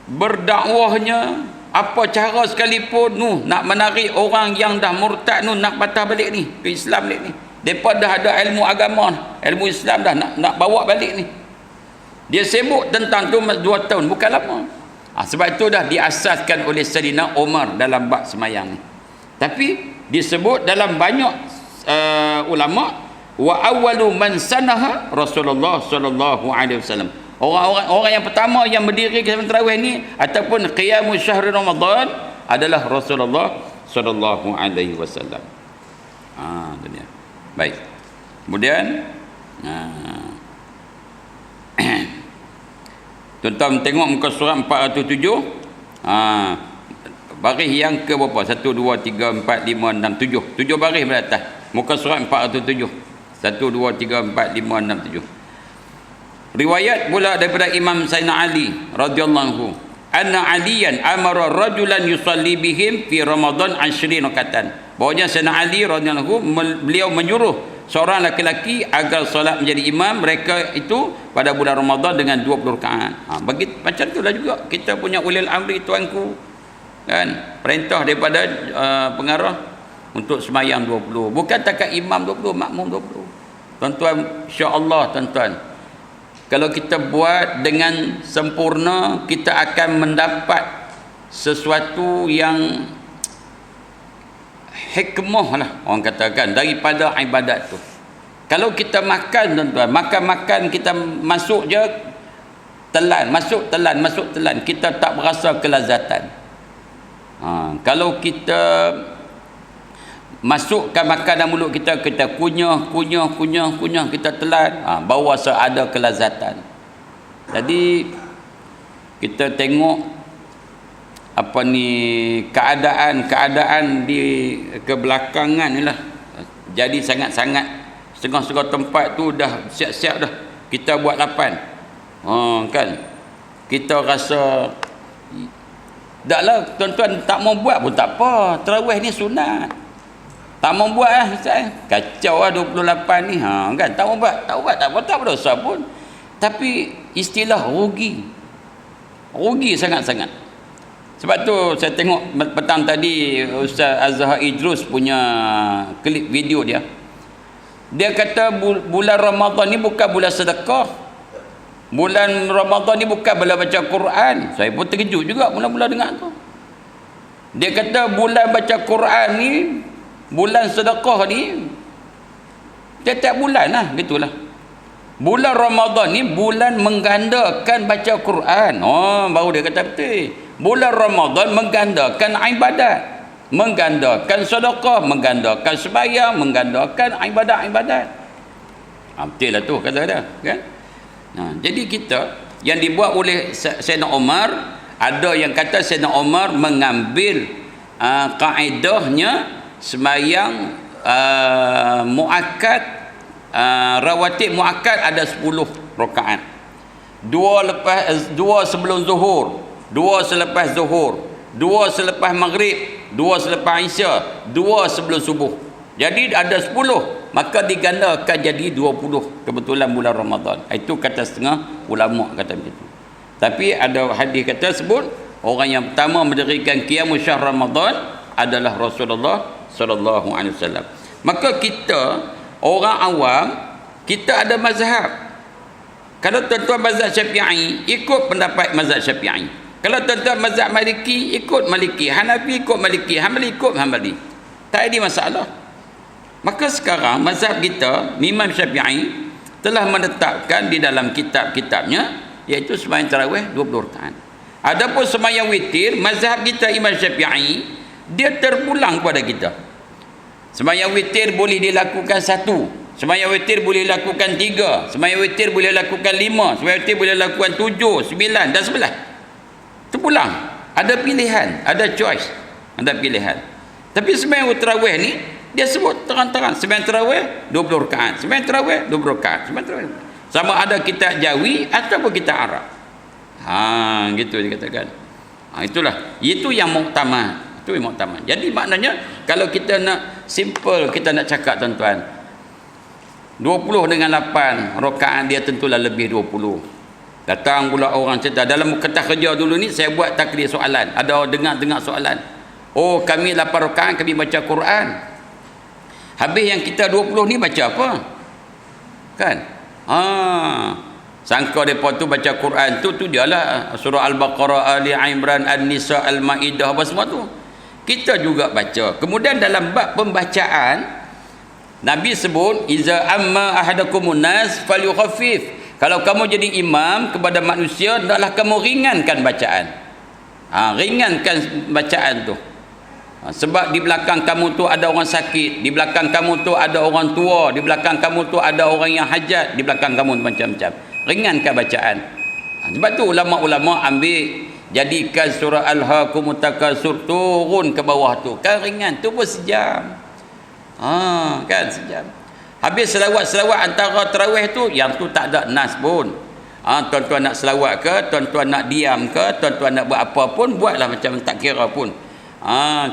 berdakwahnya, apa cara sekalipun nak menarik orang yang dah murtad nak patah balik ni ke Islam balik ni. Depa dah ada ilmu agama, ilmu Islam dah nak bawa balik ni. Dia sibuk tentang tu 2 tahun, bukan lama. Sebab itu dah diasaskan oleh Sayyidina Umar dalam bab semayang ni. Tapi disebut dalam banyak ulama, wa awwalu man sanaha Rasulullah sallallahu alaihi wasallam. Orang yang pertama yang berdiri ke tarawih ni ataupun qiyamus syahr Ramadan adalah Rasulullah sallallahu alaihi wasallam. Dunia. Baik. Kemudian tuan-tuan tengok muka surat 407. Baris yang ke berapa? 1 2 3 4 5 6 7. 7 baris beratas. Muka surat 407. 1 2 3 4 5 6 7. Riwayat pula daripada Imam Sayyidina Ali radhiyallahu anhu, anna aliyan amara rajulan yusalli bihim fi Ramadan 20 rakatan. Bahawanya Sayyidina Ali radhiyallahu anhu beliau menyuruh seorang laki-laki agar solat menjadi imam mereka itu pada bulan Ramadan dengan 20 rakaat. Bagi macam itulah juga kita punya ulil amri tuanku, kan, perintah daripada pengarah untuk sembahyang 20. Bukan takat imam 20, makmum 20. Tuan-tuan, insya-Allah tuan-tuan, kalau kita buat dengan sempurna, kita akan mendapat sesuatu yang hikmah lah orang katakan daripada ibadat tu. Kalau kita makan tuan-tuan, makan kita masuk je telan, masuk telan, kita tak berasa kelazatan. Kalau kita masukkan makanan mulut kita kunyah, kita telan, baru rasa ada kelazatan. Jadi kita tengok keadaan di kebelakangan ni lah, jadi sangat-sangat setengah-setengah tempat tu dah siap-siap dah kita buat lapan. Kan kita rasa taklah tuan-tuan, tak mau buat pun tak apa, tarawih ni sunat. Tak mau buat kacau 28 ni, kan, tak mau buat tak berdosa pun. Tapi istilah rugi sangat-sangat. Sebab tu saya tengok petang tadi Ustaz Azhar Idrus punya klip video dia. Dia kata bulan Ramadan ni bukan bulan sedekah. Bulan Ramadan ni bukan bulan baca Quran. Saya pun terkejut juga mula-mula dengar tu. Dia kata bulan baca Quran ni, bulan sedekah ni tiap-tiap bulan lah, gitulah. Bulan Ramadan ni bulan menggandakan baca Quran. Baru dia kata betul. Bulan Ramadan menggandakan ibadat, menggandakan sedekah, menggandakan sembahyang, menggandakan ibadat-ibadat. Betul lah tu kata dia, kan? Jadi kita yang dibuat oleh Sayyidina Umar Ada yang kata Sayyidina Umar mengambil kaedahnya sembahyang muakkad, rawatib muakkad ada 10 rakaat. 2 sebelum zuhur, 2 selepas zuhur, 2 selepas maghrib, 2 selepas isya, 2 sebelum subuh. Jadi ada 10, maka digandakan jadi 20 kebetulan bulan Ramadan. Itu kata setengah ulama kata begitu. Tapi ada hadis kata sebut orang yang pertama mendirikan qiyam syahr Ramadan adalah Rasulullah sallallahu alaihi wasallam. Maka kita orang awam, kita ada mazhab. Kalau tuan-tuan mazhab Syafi'i, ikut pendapat mazhab Syafi'i. Kalau tuan-tuan mazhab Maliki, ikut Maliki. Hanafi ikut Maliki, Hambali ikut Hambali. Tak ada masalah. Maka sekarang mazhab kita, Imam Syafi'i telah menetapkan di dalam kitab-kitabnya, iaitu sembahyang tarawih 20 rakaat. Adapun sembahyang witir, mazhab kita Imam Syafi'i, dia terpulang kepada kita. Sembahyang witir boleh dilakukan 1, sembahyang witir boleh lakukan 3, sembahyang witir boleh lakukan 5, sembahyang witir boleh lakukan 7, 9 dan 11. Terpulang. Ada pilihan, ada choice, ada pilihan. Tapi sembahyang tarawih ni dia sebut terang-terang, sembahyang tarawih 20 rakaat, sembahyang tarawih 20 rakaat, sembahyang tarawih. Sama ada kitab Jawi ataupun kitab Arab. Gitu dikatakan. Itulah. Itu yang muktamad. Itu yang muktamad. Jadi maknanya kalau kita nak simple, kita nak cakap tuan-tuan, 20 dengan 8 rakaat dia tentulah lebih 20. Datang pula orang cerita dalam kertas kerja dulu ni saya buat takdir soalan. Ada orang dengar soalan. Oh, kami 8 rakaat kami baca Quran. Habis yang kita 20 ni baca apa? Kan? Sangka mereka tu baca Quran tu dialah surah Al-Baqarah, Ali Imran, An-Nisa, Al-Maidah, apa semua tu. Kita juga baca. Kemudian dalam bab pembacaan Nabi sebut iza amma ahadakumun nas falyukhaffif. Kalau kamu jadi imam kepada manusia, hendaklah kamu ringankan bacaan. Ringankan bacaan tu. Sebab di belakang kamu tu ada orang sakit, di belakang kamu tu ada orang tua, di belakang kamu tu ada orang yang hajat, di belakang kamu macam-macam. Ringankan bacaan. Sebab tu ulama-ulama ambil jadikan surah Al-Hakumut Takasur turun ke bawah tu. Kan ringan, tu pun sejam. Kan sejam. Habis selawat-selawat antara tarawih tu, yang tu tak ada nas pun. Tuan-tuan nak selawat ke, tuan-tuan nak diam ke, tuan-tuan nak buat apa pun, buatlah macam tak kira pun.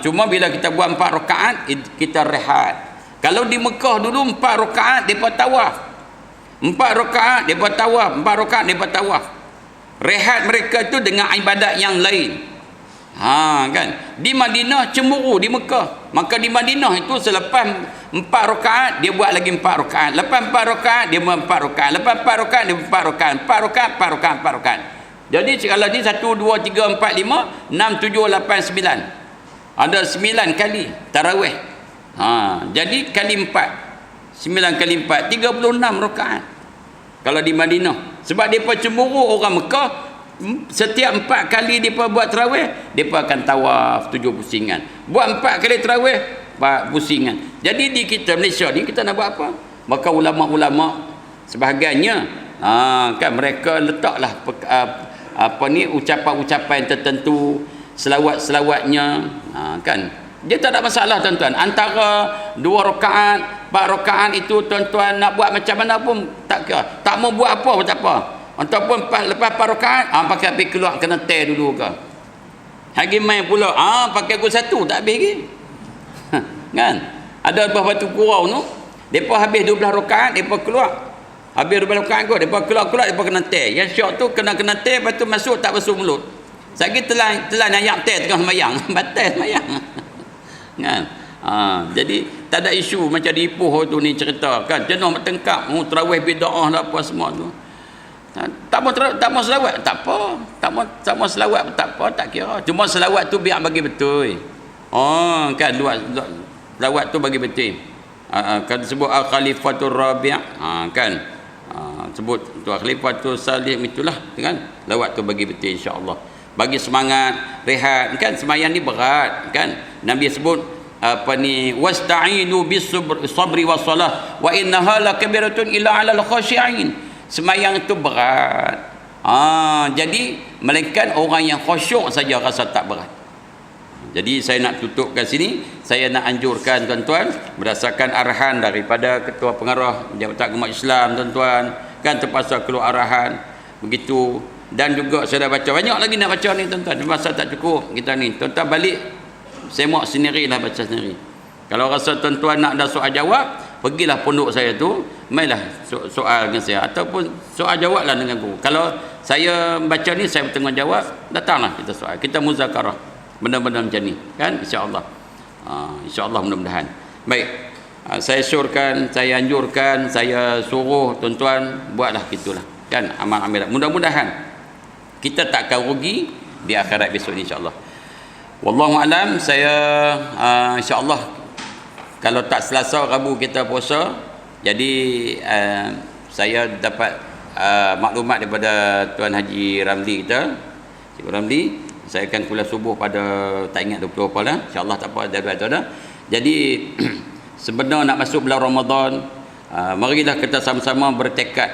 Cuma bila kita buat 4 rakaat kita rehat. Kalau di Mekah dulu 4 rakaat depa tawaf. 4 rakaat depa tawaf, 4 rakaat depa tawaf. Rehat mereka tu dengan ibadat yang lain. Kan? Di Madinah cemburu di Mekah. Maka di Madinah itu selepas 4 rakaat dia buat lagi 4 rakaat. Lepas 4 rakaat dia buat 4 rakaat. Lepas 4 rakaat dia buat 4 rakaat. 4 rakaat, 4 rakaat, 4 rakaat. Jadi kalau ni 1 2 3 4 5 6 7 8 9. Ada 9 kali tarawih. Jadi kali 4. 9 kali 4 36 rakaat. Kalau di Madinah. Sebab depa cemburu orang Mekah, setiap 4 kali depa buat tarawih, depa akan tawaf 7 pusingan. Buat 4 kali tarawih 4 pusingan. Jadi di kita Malaysia ni kita nak buat apa? Maka ulama-ulama sebahagiannya kan mereka letaklah ucapan-ucapan tertentu, selawat-selawatnya, kan dia tak ada masalah tuan-tuan. Antara 2 rakaat 4 rakaat itu tuan-tuan nak buat macam mana pun tak kira, tak mau buat apa pun tak apa. Ataupun lepas 4 rakaat pakai pergi keluar kena teh dulu ke, lagi main pula pakai gol 1 tak habis lagi. Kan ada beberapa batu kurau tu depa habis 12 rakaat depa keluar, habis 12 rakaat kau depa keluar depa kena teh. Yang syok tu kena teh, lepas tu masuk tak basuh mulut. Sakit telan ayam teh tengah sembahyang. Batal sembahyang. Kan? Jadi tak ada isu macam di Ipoh tu ni cerita kan. Jenuh bertengkap, tarawih bid'ah lah apa semua tu. Tak mau selawat, tak apa. Tak mau selawat tak apa, tak kira. Cuma selawat tu biar bagi betul. Kan selawat tu bagi betul. Kan sebut Al-Khalifatul Rabi', kan. Sebut tu Khalifatul Salim, itulah kan. Lawat tu bagi betul insya-Allah. Bagi semangat, rehat kan. Sembahyang ni berat kan. Nabi sebut wasta'inu bis-sabri was-salah wa innaha lakabiratun illa 'alal khashi'in. Sembahyang tu berat. Jadi melainkan orang yang khusyuk saja rasa tak berat. Jadi saya nak tutup kat sini, saya nak anjurkan tuan-tuan berdasarkan arahan daripada Ketua Pengarah Jabatan Agama Islam tuan-tuan, kan terpaksa keluar arahan begitu. Dan juga saya dah baca banyak lagi nak baca ni tuan-tuan, masa tak cukup kita ni. Tuan-tuan balik semak sendirilah, baca sendiri. Kalau rasa tuan-tuan nak ada soal jawab, pergilah pondok saya tu, mainlah soal dengan saya ataupun soal jawablah dengan guru. Kalau saya baca ni saya bertanggungjawab, datanglah kita soal, kita muzakarah benda-benda macam ni, kan, insya-Allah. Insya-Allah mudah-mudahan. Baik, saya syorkan, saya anjurkan, saya suruh tuan-tuan buatlah gitulah, kan, amal-amal. Mudah-mudahan kita tak akan rugi di akhirat besok ni, insya-Allah. Wallahu alam. Saya insya-Allah kalau tak Selasa Rabu kita puasa, jadi saya dapat maklumat daripada Tuan Haji Ramli kita, Cikgu Ramli. Saya akan kuliah subuh pada, tak ingat 20 apa lah, insya-Allah tak apa, ada. Jadi sebenarnya nak masuk bulan Ramadan, marilah kita sama-sama bertekad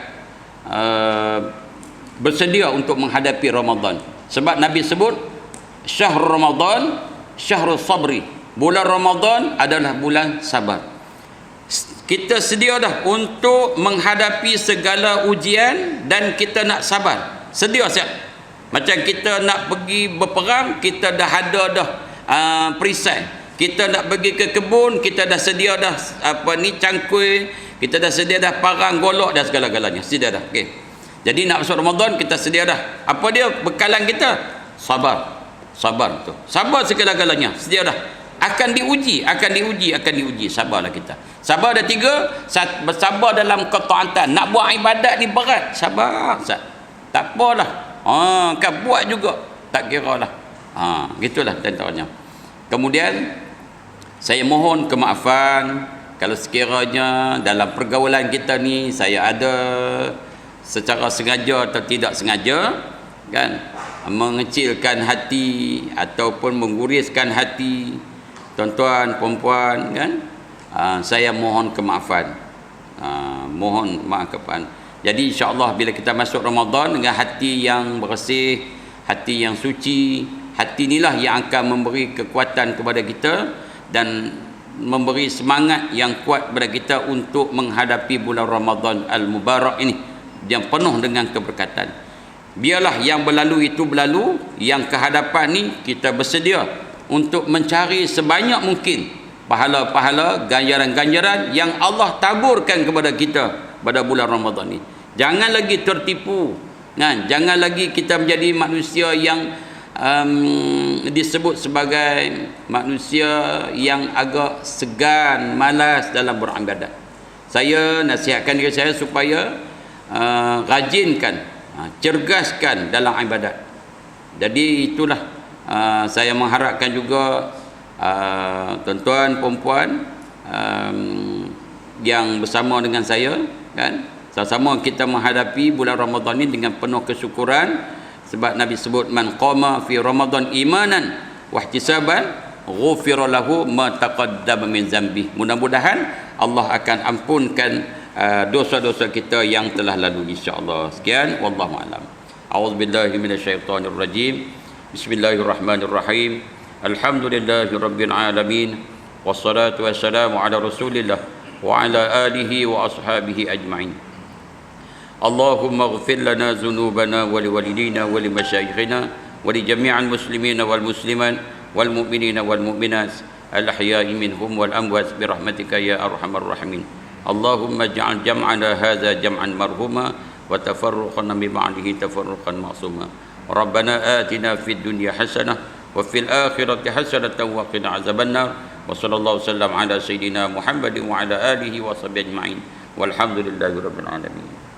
bersedia untuk menghadapi Ramadan. Sebab Nabi sebut syahr Ramadan syahrul sabri, bulan Ramadan adalah bulan sabar. Kita sedia dah untuk menghadapi segala ujian dan kita nak sabar. Sedia siap. Macam kita nak pergi berperang, kita dah ada dah perisai. Kita nak pergi ke kebun, kita dah sedia dah cangkul, kita dah sedia dah parang, golok dan segala-galanya. Sedia dah. Okey. Jadi nak masuk Ramadan, kita sedia dah. Apa dia bekalan kita? Sabar. Sabar tu. Sabar segala-galanya. Sedia dah. Akan diuji. Sabarlah kita. Sabar ada 3. Bersabar dalam ketaatan. Nak buat ibadat ni berat. Sabar. Tak apalah. Kan buat juga. Tak kira lah. Gitulah antaranya. Kemudian saya mohon kemaafan kalau sekiranya dalam pergaulan kita ni saya ada secara sengaja atau tidak sengaja, kan, mengecilkan hati ataupun mengguriskan hati tuan-tuan, perempuan, kan, saya mohon kemaafan. Mohon maafkan. Jadi insya-Allah bila kita masuk Ramadan dengan hati yang bersih, hati yang suci, hati inilah yang akan memberi kekuatan kepada kita dan memberi semangat yang kuat kepada kita untuk menghadapi bulan Ramadan al-Mubarak ini yang penuh dengan keberkatan. Biarlah yang berlalu itu berlalu, yang kehadapan ni kita bersedia untuk mencari sebanyak mungkin pahala-pahala, ganjaran-ganjaran yang Allah taburkan kepada kita pada bulan Ramadan ni. Jangan lagi tertipu, kan? Jangan lagi kita menjadi manusia yang disebut sebagai manusia yang agak segan, malas dalam beribadat. Saya nasihatkan diri saya supaya rajinkan, cergaskan dalam ibadat. Jadi itulah saya mengharapkan juga tuan-tuan, perempuan yang bersama dengan saya, kan, sama-sama kita menghadapi bulan Ramadan ini dengan penuh kesyukuran. Sebab Nabi sebut man qama fi Ramadan imanan wa ihtisaban ghufira lahu ma taqaddama min dzambi. Mudah-mudahan Allah akan ampunkan dosa-dosa kita yang telah lalu, insya-Allah. Sekian, wallahu alam. A'udzubillahi minasyaitonir rajim. Bismillahirrahmanirrahim. Alhamdulillahirabbil alamin. Wassalatu wassalamu ala Rasulillah wa ala alihi wa ashabihi ajma'in. Allahumma ighfir lana dhunubana wa liwalidina wa limasyayikhina wa li jami'il muslimina wal muslimat wal mu'minina wal mu'minat al ahya'i minhum wal amwat bi rahmatika ya arhamar rahimin. Allahumma ij'al jam'ana hadza jam'an marhuma wa tafarruqana min ba'dihi tafarruqan ma'suma. Rabbana atina fid dunya hasanah wa fil akhirati hasanatan wa qina azabannar. Wa sallallahu wasallam ala sayidina Muhammadin wa ala alihi wa sahbihi ajma'in. Walhamdulillahirabbil alamin.